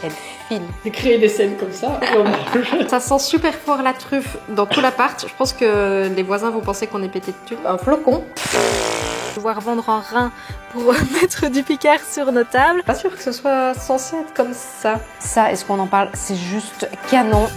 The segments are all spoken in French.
elle file. J'ai créé des scènes comme ça. Ça sent super fort la truffe dans tout l'appart. Je pense que les voisins vont penser qu'on est pété de tube. Un flocon. Devoir vendre un rein pour mettre du Picard sur nos tables. Pas sûr que ce soit censé être comme ça. Ça, est-ce qu'on en parle? C'est juste canon.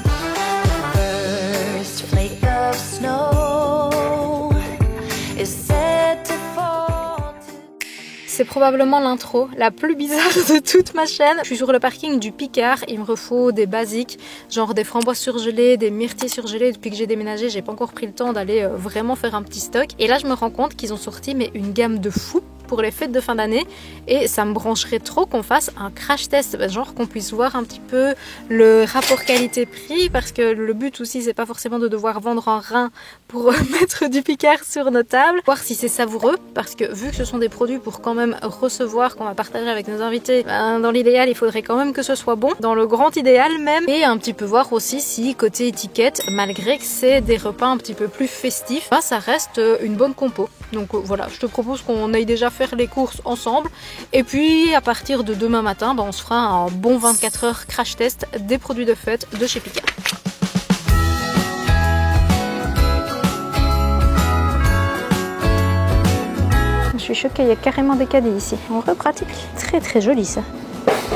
C'est probablement l'intro la plus bizarre de toute ma chaîne. Je suis sur le parking du Picard, il me faut des basiques, genre des framboises surgelées, des myrtilles surgelées. Depuis que j'ai déménagé, j'ai pas encore pris le temps d'aller vraiment faire un petit stock. Et là, je me rends compte qu'ils ont sorti une gamme de fou pour les fêtes de fin d'année et ça me brancherait trop qu'on fasse un crash test, genre qu'on puisse voir un petit peu le rapport qualité-prix, parce que le but aussi c'est pas forcément de devoir vendre un rein pour mettre du Picard sur nos tables, voir si c'est savoureux, parce que vu que ce sont des produits pour quand même recevoir, qu'on va partager avec nos invités, dans l'idéal il faudrait quand même que ce soit bon, dans le grand idéal même, et un petit peu voir aussi si côté étiquette, malgré que c'est des repas un petit peu plus festifs, ça reste une bonne compo. Donc voilà, je te propose qu'on aille déjà faire les courses ensemble et puis à partir de demain matin, on se fera un bon 24 heures crash test des produits de fête de chez Picard. Je suis choquée, il y a carrément des caddies ici. En vrai, pratique. Très très joli ça.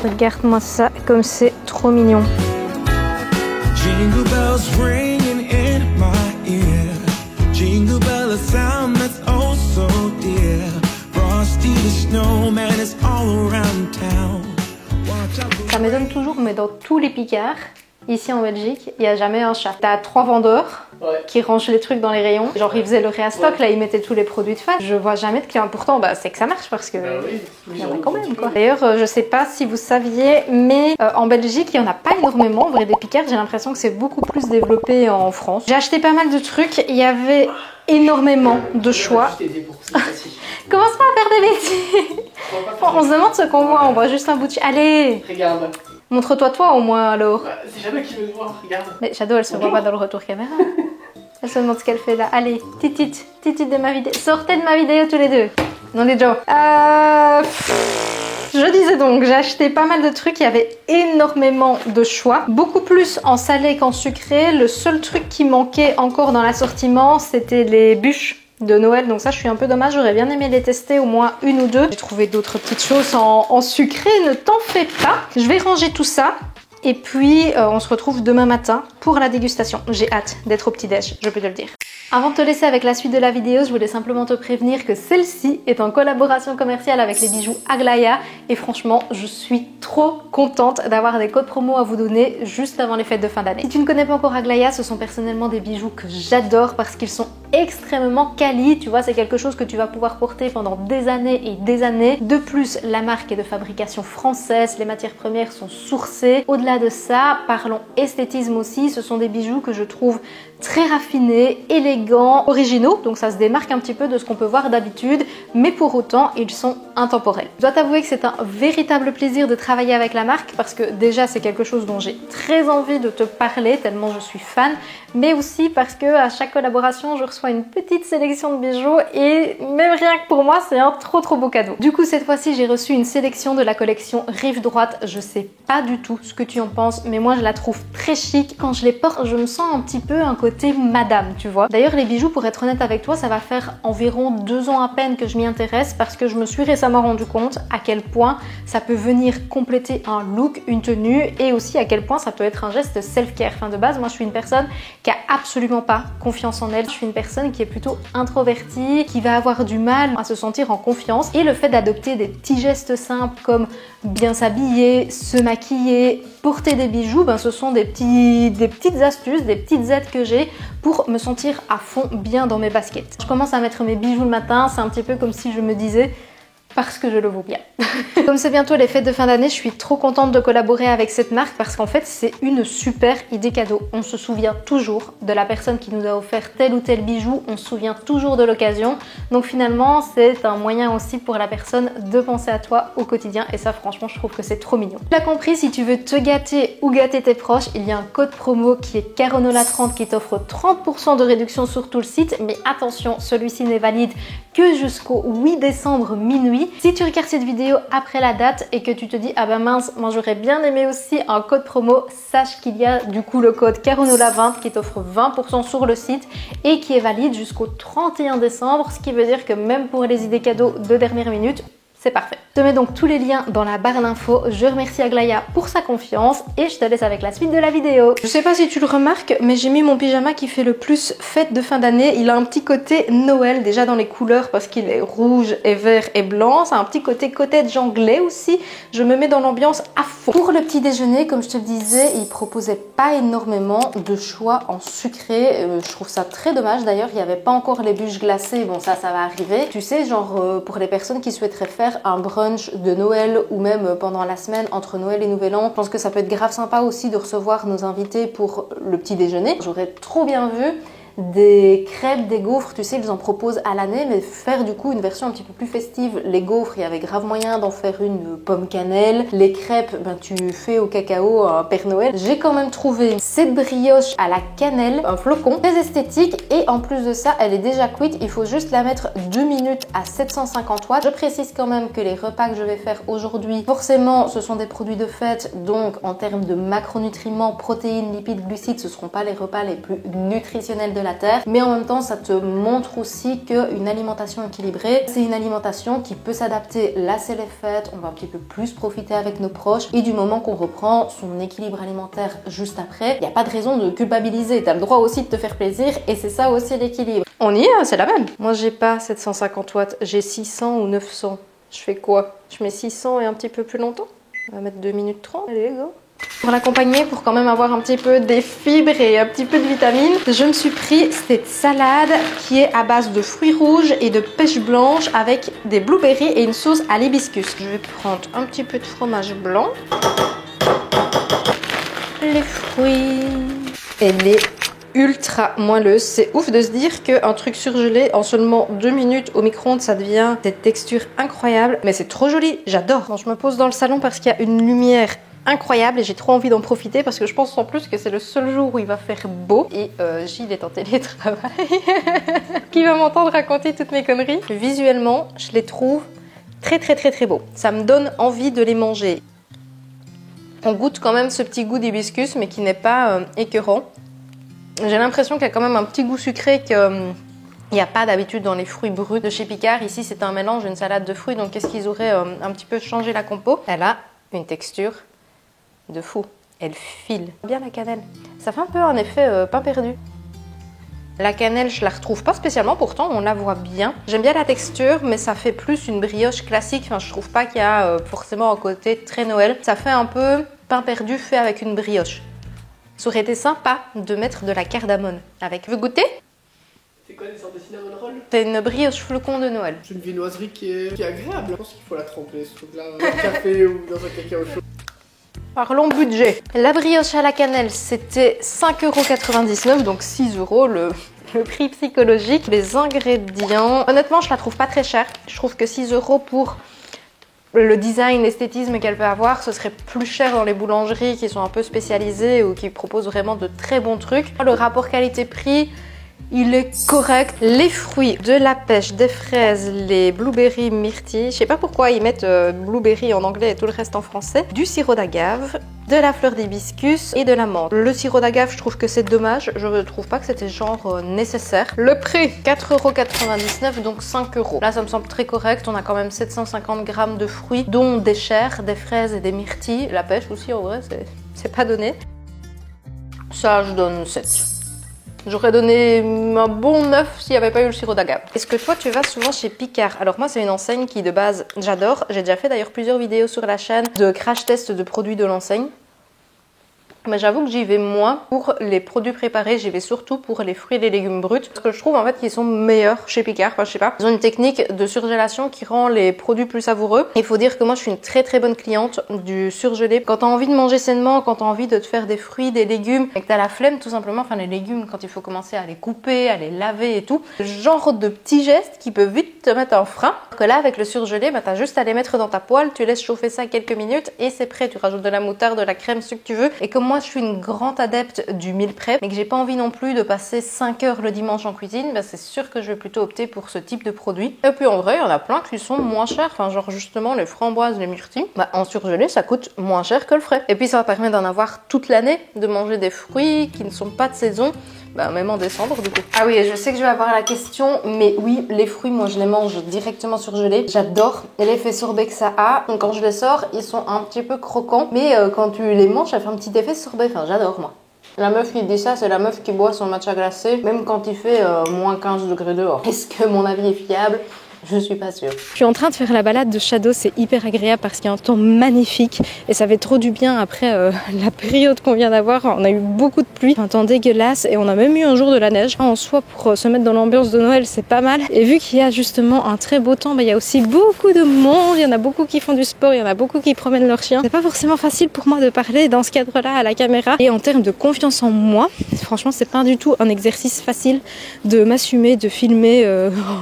Regarde-moi ça, comme c'est trop mignon. Jingle bells ringing in my ear. Jingle bell, a sound that's oh so dear. Frosty the snowman is all around town. Ça m'étonne toujours, mais dans tous les Picards, ici en Belgique, il n'y a jamais un chat. T'as 3 vendeurs qui rangent les trucs dans les rayons. Genre ils faisaient le réastock, là ils mettaient tous les produits de fête. Je vois jamais de clients. Pourtant, c'est que ça marche parce que il y en a quand même quoi. D'ailleurs, je sais pas si vous saviez, mais en Belgique, il y en a pas énormément. En vrai, des Picards, j'ai l'impression que c'est beaucoup plus développé en France. J'ai acheté pas mal de trucs. Il y avait énormément de choix. Commence pas à faire des bêtises. On se demande ce qu'on voit. On voit juste un bout de... Allez. Regarde. Montre-toi toi au moins alors. C'est jamais qui veut me voir, regarde. Mais Shadow elle se voit pas dans le retour caméra. Elle se demande ce qu'elle fait là. Allez, titite de ma vidéo. Sortez de ma vidéo tous les deux. Non les Joe. Je disais donc, j'ai acheté pas mal de trucs, il y avait énormément de choix. Beaucoup plus en salé qu'en sucré. Le seul truc qui manquait encore dans l'assortiment, c'était les bûches de Noël, donc ça je suis un peu dommage, j'aurais bien aimé les tester au moins une ou deux. J'ai trouvé d'autres petites choses en sucré, ne t'en fais pas. Je vais ranger tout ça et puis on se retrouve demain matin pour la dégustation. J'ai hâte d'être au petit-déj, je peux te le dire. Avant de te laisser avec la suite de la vidéo, je voulais simplement te prévenir que celle-ci est en collaboration commerciale avec les bijoux Aglaïa et franchement, je suis trop contente d'avoir des codes promo à vous donner juste avant les fêtes de fin d'année. Si tu ne connais pas encore Aglaïa, ce sont personnellement des bijoux que j'adore parce qu'ils sont extrêmement quali, tu vois, c'est quelque chose que tu vas pouvoir porter pendant des années et des années. De plus, la marque est de fabrication française, les matières premières sont sourcées. Au-delà de ça, parlons esthétisme aussi, ce sont des bijoux que je trouve très raffinés, élégants, originaux, donc ça se démarque un petit peu de ce qu'on peut voir d'habitude, mais pour autant, ils sont intemporels. Je dois t'avouer que c'est un véritable plaisir de travailler avec la marque parce que déjà, c'est quelque chose dont j'ai très envie de te parler, tellement je suis fan, mais aussi parce que à chaque collaboration, je reçois une petite sélection de bijoux et même rien que pour moi, c'est un trop beau cadeau. Du coup, cette fois-ci, j'ai reçu une sélection de la collection Rive Droite. Je sais pas du tout ce que tu en penses, mais moi, je la trouve très chic. Quand je les porte, je me sens un petit peu un côté madame, tu vois. D'ailleurs, les bijoux, pour être honnête avec toi, ça va faire environ 2 ans à peine que je m'y intéresse parce que je me suis récemment rendu compte à quel point ça peut venir compléter un look, une tenue et aussi à quel point ça peut être un geste self-care. Enfin, de base, moi, je suis une personne qui a absolument pas confiance en elle. Je suis une personne qui est plutôt introvertie, qui va avoir du mal à se sentir en confiance. Et le fait d'adopter des petits gestes simples comme bien s'habiller, se maquiller, porter des bijoux, ce sont des petites astuces, des petites aides que j'ai pour me sentir à fond bien dans mes baskets. Je commence à mettre mes bijoux le matin, c'est un petit peu comme si je me disais parce que je le vaux bien. Comme c'est bientôt les fêtes de fin d'année, je suis trop contente de collaborer avec cette marque parce qu'en fait c'est une super idée cadeau. On se souvient toujours de la personne qui nous a offert tel ou tel bijou, on se souvient toujours de l'occasion. Donc finalement c'est un moyen aussi pour la personne de penser à toi au quotidien et ça franchement je trouve que c'est trop mignon. Tu l'as compris, si tu veux te gâter ou gâter tes proches, il y a un code promo qui est Caronola30 qui t'offre 30% de réduction sur tout le site. Mais attention, celui-ci n'est valide que jusqu'au 8 décembre minuit. oui. Si tu regardes cette vidéo après la date et que tu te dis ah bah mince, moi j'aurais bien aimé aussi un code promo, sache qu'il y a du coup le code Caronola20 qui t'offre 20% sur le site et qui est valide jusqu'au 31 décembre, ce qui veut dire que même pour les idées cadeaux de dernière minute, c'est parfait. Je te mets donc tous les liens dans la barre d'infos. Je remercie Aglaïa pour sa confiance et je te laisse avec la suite de la vidéo. Je sais pas si tu le remarques, mais j'ai mis mon pyjama qui fait le plus fête de fin d'année. Il a un petit côté Noël déjà dans les couleurs parce qu'il est rouge et vert et blanc. Ça a un petit côté cottage anglais aussi. Je me mets dans l'ambiance à fond. Pour le petit déjeuner, comme je te le disais, il proposait pas énormément de choix en sucré. Je trouve ça très dommage. D'ailleurs, il n'y avait pas encore les bûches glacées. Bon, ça va arriver. Tu sais, genre pour les personnes qui souhaiteraient faire un brunch de Noël ou même pendant la semaine entre Noël et Nouvel An. Je pense que ça peut être grave sympa aussi de recevoir nos invités pour le petit déjeuner. J'aurais trop bien vu des crêpes, des gaufres, tu sais, ils en proposent à l'année, mais faire du coup une version un petit peu plus festive. Les gaufres, il y avait grave moyen d'en faire une pomme cannelle. Les crêpes, ben, tu fais au cacao un Père Noël. J'ai quand même trouvé cette brioche à la cannelle, un flocon, très esthétique et en plus de ça, elle est déjà cuite. Il faut juste la mettre 2 minutes à 750 watts. Je précise quand même que les repas que je vais faire aujourd'hui, forcément, ce sont des produits de fête, donc en termes de macronutriments, protéines, lipides, glucides, ce ne seront pas les repas les plus nutritionnels de la terre, mais en même temps ça te montre aussi qu'une alimentation équilibrée, c'est une alimentation qui peut s'adapter. Là c'est les fêtes, on va un petit peu plus profiter avec nos proches et du moment qu'on reprend son équilibre alimentaire juste après, il n'y a pas de raison de culpabiliser, tu as le droit aussi de te faire plaisir et c'est ça aussi l'équilibre. On y est, c'est la même. Moi j'ai pas 750 watts, j'ai 600 ou 900. Je fais quoi? Je mets 600 et un petit peu plus longtemps? On va mettre 2 minutes 30, allez go. Pour l'accompagner, pour quand même avoir un petit peu des fibres et un petit peu de vitamines, je me suis pris cette salade qui est à base de fruits rouges et de pêche blanche avec des blueberries et une sauce à l'hibiscus. Je vais prendre un petit peu de fromage blanc, les fruits et les ultra moelleuse. C'est ouf de se dire qu'un truc surgelé en seulement 2 minutes au micro-ondes, ça devient cette texture incroyable. Mais c'est trop joli, j'adore. Bon, je me pose dans le salon parce qu'il y a une lumière incroyable et j'ai trop envie d'en profiter parce que je pense en plus que c'est le seul jour où il va faire beau et Gilles est en télétravail qui va m'entendre raconter toutes mes conneries. Visuellement, je les trouve très beaux. Ça me donne envie de les manger. On goûte quand même ce petit goût d'hibiscus mais qui n'est pas écœurant. J'ai l'impression qu'il y a quand même un petit goût sucré qu'il n'y a pas d'habitude dans les fruits bruts de chez Picard. Ici, c'est un mélange, une salade de fruits. Donc, qu'est-ce qu'ils auraient un petit peu changé la compo? Elle a une texture de fou. Elle file bien la cannelle. Ça fait un peu un effet pain perdu. La cannelle, je la retrouve pas spécialement. Pourtant, on la voit bien. J'aime bien la texture, mais ça fait plus une brioche classique. Enfin, je trouve pas qu'il y a forcément un côté très Noël. Ça fait un peu pain perdu fait avec une brioche. Ça aurait été sympa de mettre de la cardamone avec. Veux goûter? C'est quoi, des sortes de cinnamon roll? C'est une brioche flocon de Noël. C'est une viennoiserie qui est agréable. Je pense qu'il faut la tremper, ce truc-là, dans un café ou dans un cacao chaud. Parlons budget. La brioche à la cannelle, c'était 5,99 €, donc 6 €, le prix psychologique. Les ingrédients, honnêtement, je la trouve pas très chère. Je trouve que 6 € pour le design, l'esthétisme qu'elle peut avoir, ce serait plus cher dans les boulangeries qui sont un peu spécialisées ou qui proposent vraiment de très bons trucs. Le rapport qualité-prix, il est correct. Les fruits, de la pêche, des fraises, les blueberries, myrtilles. Je sais pas pourquoi ils mettent blueberry en anglais et tout le reste en français. Du sirop d'agave, de la fleur d'hibiscus et de la menthe. Le sirop d'agave, je trouve que c'est dommage. Je ne trouve pas que c'était genre nécessaire. Le prix, 4,99 €, donc 5 €. Là, ça me semble très correct. On a quand même 750 grammes de fruits, dont des chairs, des fraises et des myrtilles. La pêche aussi, en vrai, c'est pas donné. Ça, je donne 7. J'aurais donné un bon 9 s'il n'y avait pas eu le sirop d'agave. Est-ce que toi, tu vas souvent chez Picard? Alors moi, c'est une enseigne qui, de base, j'adore. J'ai déjà fait d'ailleurs plusieurs vidéos sur la chaîne de crash test de produits de l'enseigne. Mais j'avoue que j'y vais moins pour les produits préparés, j'y vais surtout pour les fruits et les légumes bruts. Parce que je trouve en fait qu'ils sont meilleurs chez Picard, enfin je sais pas. Ils ont une technique de surgélation qui rend les produits plus savoureux. Il faut dire que moi je suis une très bonne cliente du surgelé. Quand t'as envie de manger sainement, quand t'as envie de te faire des fruits, des légumes, et que t'as la flemme tout simplement, enfin les légumes quand il faut commencer à les couper, à les laver et tout. Genre de petits gestes qui peuvent vite te mettre un frein. Que là avec le surgelé, bah, t'as juste à les mettre dans ta poêle, tu laisses chauffer ça quelques minutes et c'est prêt. Tu rajoutes de la moutarde, de la crème, ce que tu veux. Et comme moi je suis une grande adepte du meal prep, mais que j'ai pas envie non plus de passer 5 heures le dimanche en cuisine, bah c'est sûr que je vais plutôt opter pour ce type de produit. Et puis en vrai, il y en a plein qui sont moins chers, enfin genre justement les framboises, les myrtilles, bah en surgelé ça coûte moins cher que le frais. Et puis ça va permettre d'en avoir toute l'année, de manger des fruits qui ne sont pas de saison. Bah, même en décembre du coup. Ah oui, et je sais que je vais avoir la question, mais oui, les fruits, moi je les mange directement surgelés. J'adore l'effet sorbet que ça a. Donc quand je les sors, ils sont un petit peu croquants, mais quand tu les manges, ça fait un petit effet sorbet. Enfin, j'adore moi. La meuf qui dit ça, c'est la meuf qui boit son matcha glacé, même quand il fait moins 15 degrés dehors. Est-ce que mon avis est fiable ? Je suis pas sûre. Je suis en train de faire la balade de Shadow, c'est hyper agréable parce qu'il y a un temps magnifique et ça fait trop du bien après la période qu'on vient d'avoir. On a eu beaucoup de pluie, un temps dégueulasse et on a même eu un jour de la neige. En soi, pour se mettre dans l'ambiance de Noël, c'est pas mal. Et vu qu'il y a justement un très beau temps, bah, il y a aussi beaucoup de monde, il y en a beaucoup qui font du sport, il y en a beaucoup qui promènent leurs chiens. C'est pas forcément facile pour moi de parler dans ce cadre-là à la caméra. Et en termes de confiance en moi, franchement, c'est pas du tout un exercice facile de m'assumer, de filmer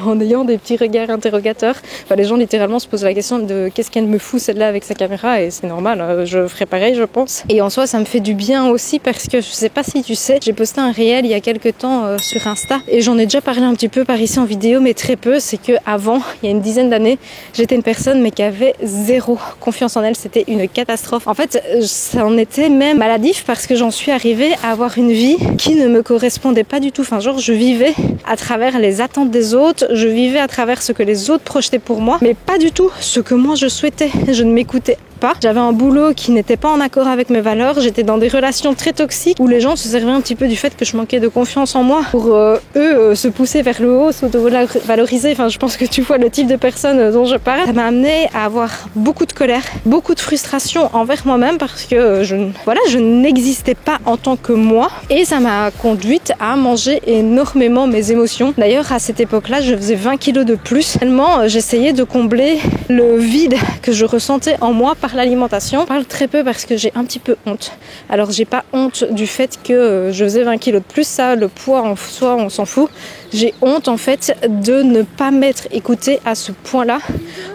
en ayant des petits regards interrogateur. Enfin, les gens littéralement se posent la question de qu'est-ce qu'elle me fout celle-là avec sa caméra, et c'est normal, hein, je ferai pareil je pense. Et en soi ça me fait du bien aussi parce que je sais pas si tu sais, j'ai posté un réel il y a quelques temps sur Insta et j'en ai déjà parlé un petit peu par ici en vidéo, mais très peu. C'est que avant, il y a une dizaine d'années, j'étais une personne mais qui avait zéro confiance en elle, c'était une catastrophe. En fait ça en était même maladif parce que j'en suis arrivée à avoir une vie qui ne me correspondait pas du tout. Enfin genre je vivais à travers les attentes des autres, je vivais à travers ce que les autres projetaient pour moi, mais pas du tout ce que moi je souhaitais. Je ne m'écoutais pas. J'avais un boulot qui n'était pas en accord avec mes valeurs, j'étais dans des relations très toxiques où les gens se servaient un petit peu du fait que je manquais de confiance en moi pour eux se pousser vers le haut, s'auto-valoriser. Enfin, je pense que tu vois le type de personne dont je parle. Ça m'a amené à avoir beaucoup de colère, beaucoup de frustration envers moi-même parce que je n'existais pas en tant que moi, et ça m'a conduite à manger énormément mes émotions. D'ailleurs, à cette époque-là, je faisais 20 kilos de plus tellement j'essayais de combler le vide que je ressentais en moi par l'alimentation. Je parle très peu parce que j'ai un petit peu honte. Alors j'ai pas honte du fait que je faisais 20 kilos de plus, ça, le poids en soi on s'en fout. J'ai honte en fait de ne pas m'être écoutée à ce point-là,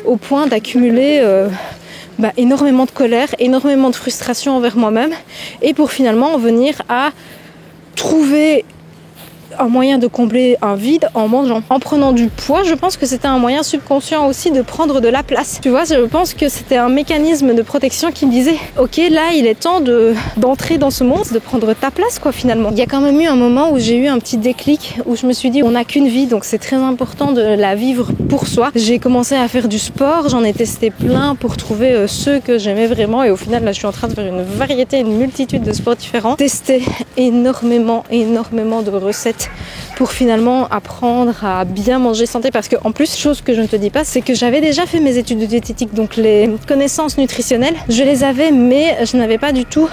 au point d'accumuler énormément de colère, énormément de frustration envers moi-même, et pour finalement en venir à trouver un moyen de combler un vide en mangeant. En prenant du poids, je pense que c'était un moyen subconscient aussi de prendre de la place. Tu vois, je pense que c'était un mécanisme de protection qui me disait ok, là il est temps d'entrer dans ce monde, de prendre ta place quoi finalement. Il y a quand même eu un moment où j'ai eu un petit déclic, où je me suis dit on n'a qu'une vie, donc c'est très important de la vivre pour soi. J'ai commencé à faire du sport, j'en ai testé plein pour trouver ceux que j'aimais vraiment, et au final là je suis en train de faire une variété, une multitude de sports différents, tester énormément de recettes pour finalement apprendre à bien manger santé. Parce que en plus, chose que je ne te dis pas, c'est que j'avais déjà fait mes études de diététique, donc les connaissances nutritionnelles je les avais, mais je n'avais pas du tout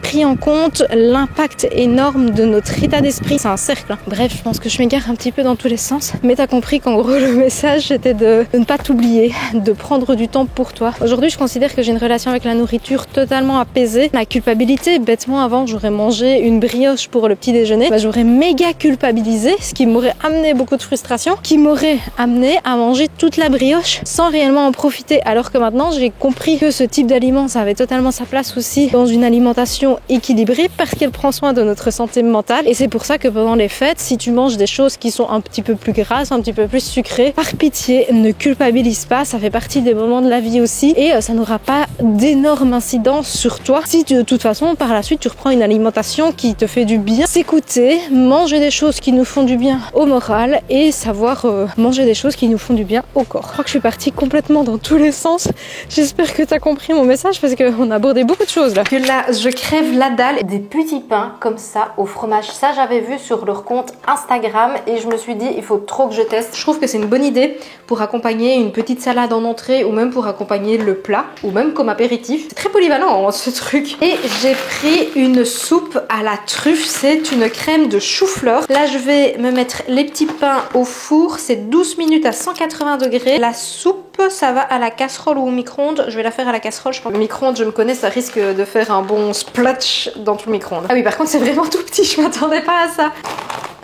pris en compte l'impact énorme de notre état d'esprit. C'est un cercle, hein. Bref, je pense que je m'égare un petit peu dans tous les sens, mais t'as compris qu'en gros le message c'était de ne pas t'oublier, de prendre du temps pour toi. Aujourd'hui je considère que j'ai une relation avec la nourriture totalement apaisée. La culpabilité, bêtement avant j'aurais mangé une brioche pour le petit déjeuner, j'aurais méga culpabilisé, ce qui m'aurait amené beaucoup de frustration, qui m'aurait amené à manger toute la brioche sans réellement en profiter, alors que maintenant j'ai compris que ce type d'aliment ça avait totalement sa place aussi dans une alimentation équilibrée parce qu'elle prend soin de notre santé mentale. Et c'est pour ça que pendant les fêtes, si tu manges des choses qui sont un petit peu plus grasses, un petit peu plus sucrées, par pitié ne culpabilise pas, ça fait partie des moments de la vie aussi, et ça n'aura pas d'énorme incidence sur toi si de toute façon par la suite tu reprends une alimentation qui te fait du bien. S'écouter, manger des choses qui nous font du bien au moral et savoir manger des choses qui nous font du bien au corps. Je crois que je suis partie complètement dans tous les sens. J'espère que tu as compris mon message parce qu'on a abordé beaucoup de choses là. Que là, je crève la dalle. Des petits pains comme ça au fromage. Ça, j'avais vu sur leur compte Instagram et je me suis dit, il faut trop que je teste. Je trouve que c'est une bonne idée pour accompagner une petite salade en entrée ou même pour accompagner le plat ou même comme apéritif. C'est très polyvalent hein, ce truc. Et j'ai pris une soupe à la truffe. C'est une crème de chou-fleur. Là, je vais me mettre les petits pains au four. C'est 12 minutes à 180 degrés. La soupe, ça va à la casserole ou au micro-ondes. Je vais la faire à la casserole. Je pense. Le micro-ondes, je me connais, ça risque de faire un bon splotch dans tout le micro-ondes. Ah oui, par contre, c'est vraiment tout petit. Je m'attendais pas à ça.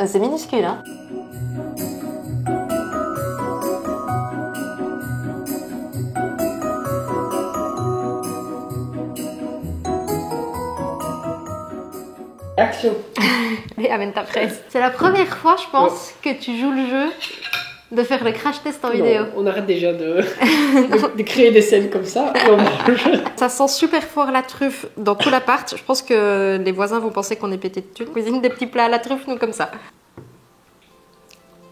C'est minuscule, hein. Action. Allez, amène ta fraise. C'est la première fois, je pense, que tu joues le jeu de faire le crash test en vidéo. Non, on arrête déjà de créer des scènes comme ça. Et on mange. Ça sent super fort la truffe dans tout l'appart. Je pense que les voisins vont penser qu'on est pété de thunes. Cuisine des petits plats à la truffe, nous comme ça.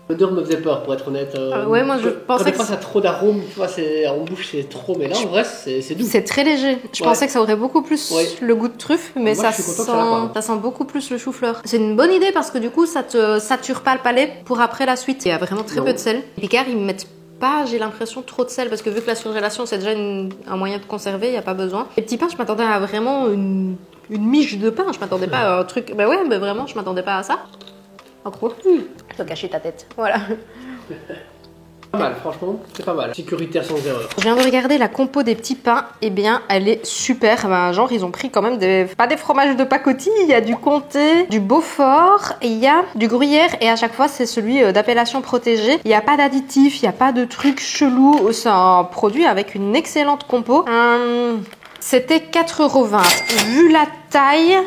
L'odeur me faisait peur, pour être honnête. Ouais, moi je pensais des que fois ça a trop d'arômes, tu vois, en bouche c'est trop, mais là en vrai c'est doux. c'est très léger. Je pensais que ça aurait beaucoup plus le goût de truffe, mais moi, ça sent beaucoup plus le chou-fleur. C'est une bonne idée parce que du coup ça te sature pas le palais pour après la suite. Il y a vraiment très peu de sel. Les Picard ils mettent pas, j'ai l'impression, trop de sel parce que vu que la surgélation c'est déjà un moyen de conserver, il n'y a pas besoin. Les petits pains, je m'attendais à vraiment une miche de pain. Je m'attendais pas à un truc. Bah ouais, mais vraiment, je m'attendais pas à ça. En gros, je dois cacher ta tête. Voilà. Pas mal, franchement, c'est pas mal. Sécuritaire sans erreur. Je viens de regarder la compo des petits pains. Eh bien, elle est super. Ben, genre, ils ont pris quand même pas des fromages de pacotille. Il y a du comté, du Beaufort, et il y a du gruyère. Et à chaque fois, c'est celui d'appellation protégée. Il n'y a pas d'additifs, il n'y a pas de trucs chelous. C'est un produit avec une excellente compo. C'était 4,20 €. Vu la taille,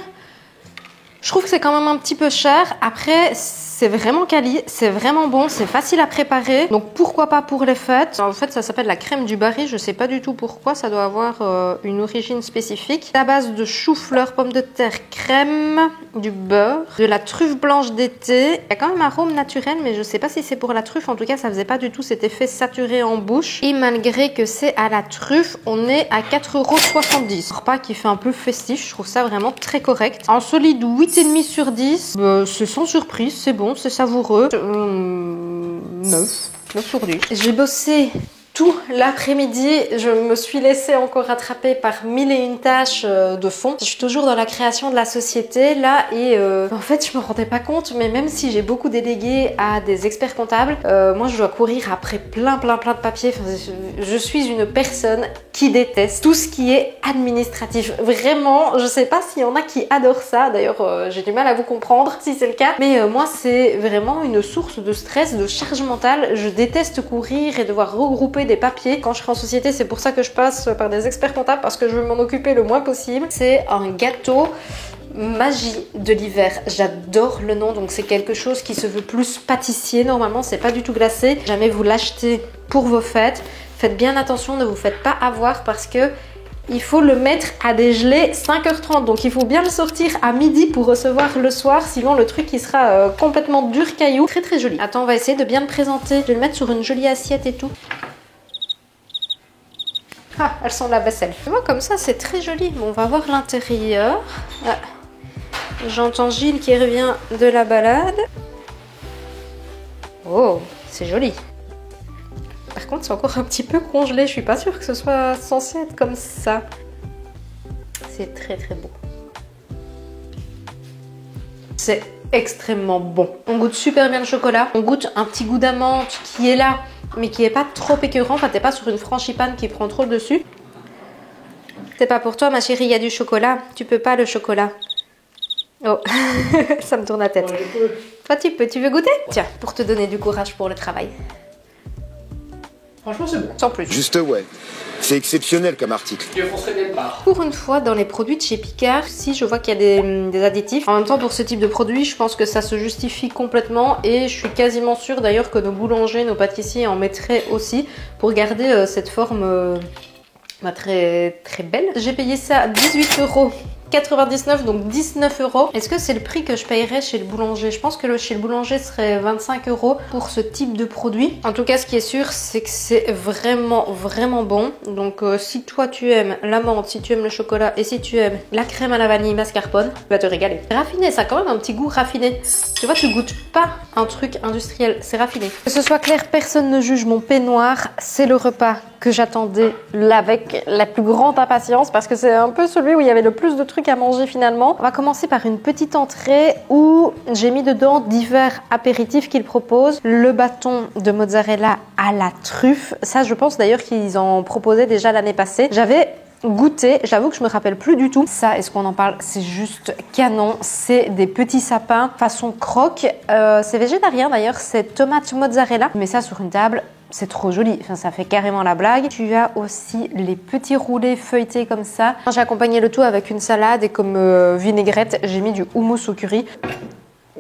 je trouve que c'est quand même un petit peu cher. Après, c'est vraiment quali, c'est vraiment bon, c'est facile à préparer. Donc pourquoi pas pour les fêtes. En fait, ça s'appelle la crème du Barry. Je sais pas du tout pourquoi. Ça doit avoir une origine spécifique. À base de chou-fleur, pommes de terre, crème, du beurre, de la truffe blanche d'été. Il y a quand même un arôme naturel, mais je sais pas si c'est pour la truffe. En tout cas, ça faisait pas du tout cet effet saturé en bouche. Et malgré que c'est à la truffe, on est à 4,70 €. Un repas qui fait un peu festif. Je trouve ça vraiment très correct. En solide, 8,5 sur 10. C'est sans surprise, c'est bon. C'est savoureux. 9 sur 10. J'ai bossé tout l'après-midi. Je me suis laissée encore rattraper par mille et une tâches de fond. Je suis toujours dans la création de la société là et en fait je me rendais pas compte, mais même si j'ai beaucoup délégué à des experts comptables, moi je dois courir après plein de papiers. Enfin, je suis une personne qui déteste tout ce qui est administratif. Vraiment, je sais pas s'il y en a qui adorent ça. D'ailleurs, j'ai du mal à vous comprendre si c'est le cas. Mais moi, c'est vraiment une source de stress, de charge mentale. Je déteste courir et devoir regrouper des papiers. Quand je serai en société, c'est pour ça que je passe par des experts comptables parce que je veux m'en occuper le moins possible. C'est un gâteau magie de l'hiver. J'adore le nom, donc c'est quelque chose qui se veut plus pâtissier. Normalement, c'est pas du tout glacé. Jamais vous l'achetez pour vos fêtes. Faites bien attention, ne vous faites pas avoir parce que il faut le mettre à dégeler 5h30. Donc il faut bien le sortir à midi pour recevoir le soir. Sinon le truc il sera complètement dur caillou. Très très joli. Attends, on va essayer de bien le présenter. Je vais le mettre sur une jolie assiette et tout. Ah, elles sont de la vaisselle. Tu vois, comme ça c'est très joli. Bon, on va voir l'intérieur. Ah. J'entends Gilles qui revient de la balade. Oh, c'est joli. Par contre, c'est encore un petit peu congelé. Je suis pas sûre que ce soit censé être comme ça. C'est très très beau. C'est extrêmement bon. On goûte super bien le chocolat. On goûte un petit goût d'amande qui est là, mais qui est pas trop écœurant. Enfin, t'es pas sur une frangipane qui prend trop le dessus. C'est pas pour toi, ma chérie, il y a du chocolat. Tu peux pas le chocolat. Oh, ça me tourne la tête. Toi, tu peux. Tu veux goûter? Tiens, pour te donner du courage pour le travail. Franchement, c'est bon. Sans plus. Juste ouais. C'est exceptionnel comme article. Je foncerai bien part. Pour une fois, dans les produits de chez Picard, si je vois qu'il y a des additifs, en même temps pour ce type de produit, je pense que ça se justifie complètement et je suis quasiment sûre d'ailleurs que nos boulangers, nos pâtissiers en mettraient aussi pour garder cette forme très très belle. J'ai payé ça 18,99 €, donc 19 €. Est-ce que c'est le prix que je payerais chez le boulanger? Je pense que chez le boulanger serait 25 € pour ce type de produit. En tout cas, ce qui est sûr, c'est que c'est vraiment bon. Donc si toi tu aimes l'amande, si tu aimes le chocolat et si tu aimes la crème à la vanille mascarpone, tu vas te régaler. Raffiné, ça a quand même un petit goût raffiné. Tu vois, tu goûtes pas un truc industriel, c'est raffiné. Que ce soit clair, personne ne juge mon peignoir. C'est le repas que j'attendais là avec la plus grande impatience parce que c'est un peu celui où il y avait le plus de trucs à manger finalement. On va commencer par une petite entrée où j'ai mis dedans divers apéritifs qu'ils proposent. Le bâton de mozzarella à la truffe. Ça, je pense d'ailleurs qu'ils en proposaient déjà l'année passée. J'avais goûté, j'avoue que je me rappelle plus du tout. Ça, est-ce qu'on en parle? C'est juste canon. C'est des petits sapins façon croque. C'est végétarien d'ailleurs, c'est tomate mozzarella. Je mets ça sur une table. c'est trop joli, enfin, ça fait carrément la blague. Tu as aussi les petits roulés feuilletés comme ça. J'ai accompagné le tout avec une salade et comme vinaigrette, j'ai mis du houmous au curry.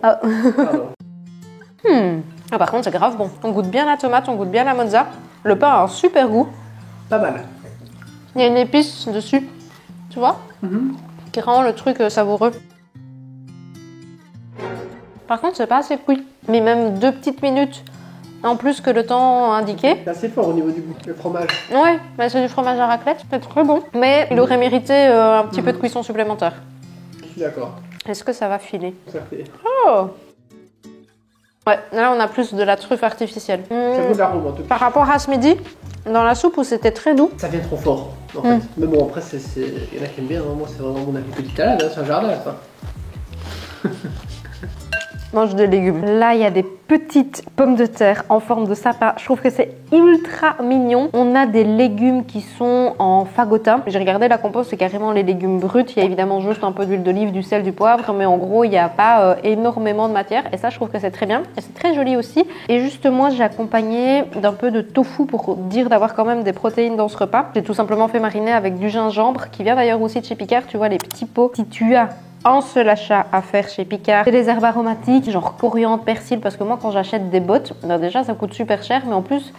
Ah. Ah, par contre, c'est grave bon. On goûte bien la tomate, on goûte bien la mozza. Le pain a un super goût. Pas mal. Il y a une épice dessus, tu vois, qui rend le truc savoureux. Par contre, c'est pas assez cuit. Mais même 2 petites minutes en plus que le temps indiqué. C'est assez fort au niveau du goût, le fromage. Ouais, mais c'est du fromage à raclette, c'est très bon. Mais il aurait mérité un petit peu de cuisson supplémentaire. Je suis d'accord. Est-ce que ça va filer? Ça fait... Oh! Ouais, là on a plus de la truffe artificielle. Ça goûte l'arôme en tout cas. Par rapport à ce midi, dans la soupe où c'était très doux. Ça vient trop fort, en fait. Mais bon, après, il y en a qui aiment bien. Hein. Moi, c'est vraiment mon avis. Petite salade, hein, c'est un jardin, ça. Mange des légumes. Là, il y a des petites pommes de terre en forme de sapin. Je trouve que c'est ultra mignon. On a des légumes qui sont en fagotin. J'ai regardé la compost, c'est carrément les légumes bruts. Il y a évidemment juste un peu d'huile d'olive, du sel, du poivre, mais en gros, il n'y a pas énormément de matière. Et ça, je trouve que c'est très bien. Et c'est très joli aussi. Et juste moi, j'ai accompagné d'un peu de tofu pour dire d'avoir quand même des protéines dans ce repas. J'ai tout simplement fait mariner avec du gingembre, qui vient d'ailleurs aussi de chez Picard. Tu vois, les petits pots. Si tu as un seul achat à faire chez Picard, c'est des herbes aromatiques, genre coriandre, persil, parce que moi quand j'achète des bottes, ben déjà ça coûte super cher, mais en plus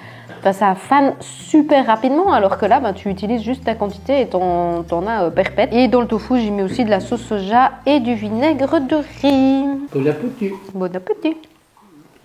ben ça fane super rapidement, alors que là ben, tu utilises juste ta quantité et t'en as perpète. Et dans le tofu j'ai mis aussi de la sauce soja et du vinaigre de riz. Bon appétit. Bon appétit.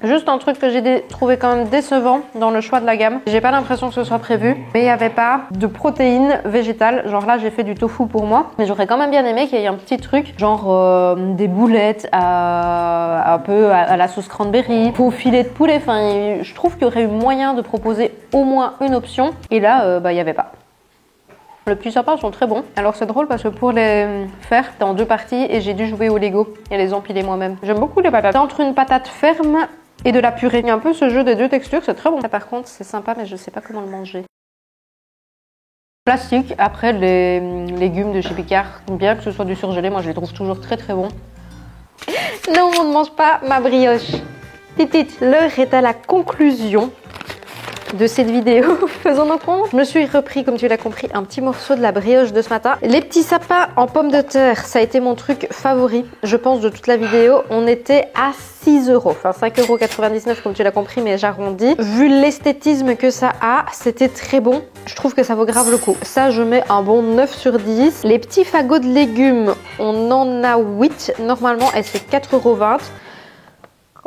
Juste un truc que j'ai trouvé quand même décevant dans le choix de la gamme. J'ai pas l'impression que ce soit prévu, mais il n'y avait pas de protéines végétales. Genre là, j'ai fait du tofu pour moi, mais j'aurais quand même bien aimé qu'il y ait un petit truc, genre des boulettes un peu à la sauce cranberry, au filet de poulet. Enfin, je trouve qu'il y aurait eu moyen de proposer au moins une option. Et là, il n'y avait pas. Les petits sapins sont très bons. Alors c'est drôle parce que pour les faire, t'es en 2 parties et j'ai dû jouer au Lego et les empiler moi-même. J'aime beaucoup les patates. Entre une patate ferme et de la purée. Il y a un peu ce jeu des 2 textures, c'est très bon. Ça, par contre, c'est sympa, mais je sais pas comment le manger. Plastique, après les légumes de chez Picard, bien que ce soit du surgelé, moi je les trouve toujours très très bons. Non, on ne mange pas ma brioche. Titite, l'heure est à la conclusion de cette vidéo. Faisons nos comptes. Je me suis repris, comme tu l'as compris, un petit morceau de la brioche de ce matin. Les petits sapins en pommes de terre, ça a été mon truc favori, je pense, de toute la vidéo. On était à 6 €, enfin 5,99 € comme tu l'as compris, mais j'arrondis. Vu l'esthétisme que ça a, c'était très bon. Je trouve que ça vaut grave le coup. Ça, je mets un bon 9 sur 10. Les petits fagots de légumes, on en a 8 normalement et c'est 4,20 €.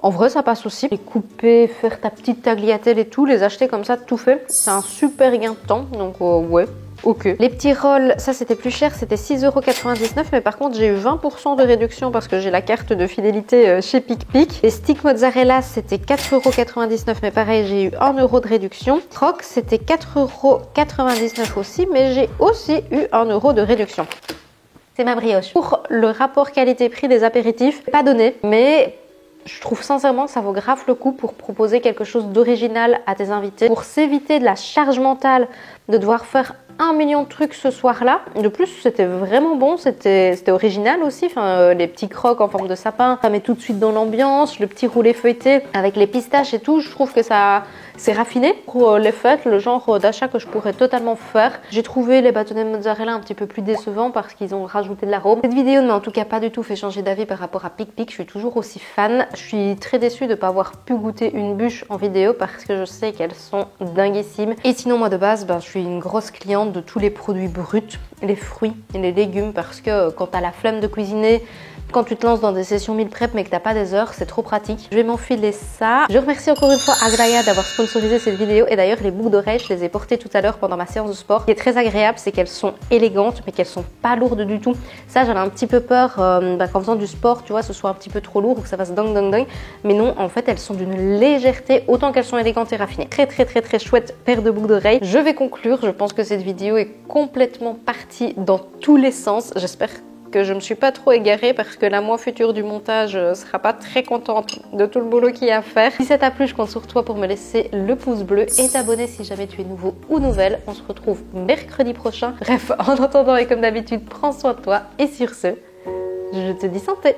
En vrai, ça passe aussi. Les couper, faire ta petite tagliatelle et tout, les acheter comme ça, tout fait. C'est un super gain de temps, donc ouais. Ok. Les petits rolls, ça c'était plus cher, c'était 6,99 €, mais par contre j'ai eu 20% de réduction parce que j'ai la carte de fidélité chez PicPic. Les sticks mozzarella c'était 4,99 €, mais pareil j'ai eu 1 € de réduction. Crocs c'était 4,99 € aussi, mais j'ai aussi eu 1 € de réduction. C'est ma brioche. Pour le rapport qualité-prix des apéritifs, pas donné, mais je trouve sincèrement que ça vaut grave le coup pour proposer quelque chose d'original à tes invités, pour s'éviter de la charge mentale de devoir faire 1 million de trucs ce soir-là. De plus, c'était vraiment bon, c'était original aussi. Enfin, les petits crocs en forme de sapin, ça met tout de suite dans l'ambiance. Le petit roulé feuilleté avec les pistaches et tout, je trouve que ça c'est raffiné pour les fêtes, le genre d'achat que je pourrais totalement faire. J'ai trouvé les bâtonnets de mozzarella un petit peu plus décevants parce qu'ils ont rajouté de l'arôme. Cette vidéo ne m'a en tout cas pas du tout fait changer d'avis par rapport à PicPic. Je suis toujours aussi fan. Je suis très déçue de ne pas avoir pu goûter une bûche en vidéo parce que je sais qu'elles sont dinguissimes. Et sinon, moi de base, je suis une grosse cliente de tous les produits bruts, les fruits et les légumes, parce que quand t'as la flemme de cuisiner, quand tu te lances dans des sessions meal prep mais que t'as pas des heures, c'est trop pratique. Je vais m'enfiler ça. Je remercie encore une fois Agraya d'avoir sponsorisé cette vidéo, et d'ailleurs les boucles d'oreilles, je les ai portées tout à l'heure pendant ma séance de sport. Ce qui est très agréable, c'est qu'elles sont élégantes mais qu'elles sont pas lourdes du tout. Ça, j'avais un petit peu peur qu'en faisant du sport, tu vois, ce soit un petit peu trop lourd ou que ça fasse ding ding ding. Mais non, en fait, elles sont d'une légèreté autant qu'elles sont élégantes et raffinées. Très très très très chouette paire de boucles d'oreilles. Je vais conclure. Je pense que cette vidéo est complètement partie dans tous les sens. J'espère que je me suis pas trop égarée parce que la moi future du montage sera pas très contente de tout le boulot qu'il y a à faire. Si ça t'a plu, je compte sur toi pour me laisser le pouce bleu et t'abonner si jamais tu es nouveau ou nouvelle. On se retrouve mercredi prochain. Bref, en attendant et comme d'habitude, prends soin de toi et sur ce, je te dis santé.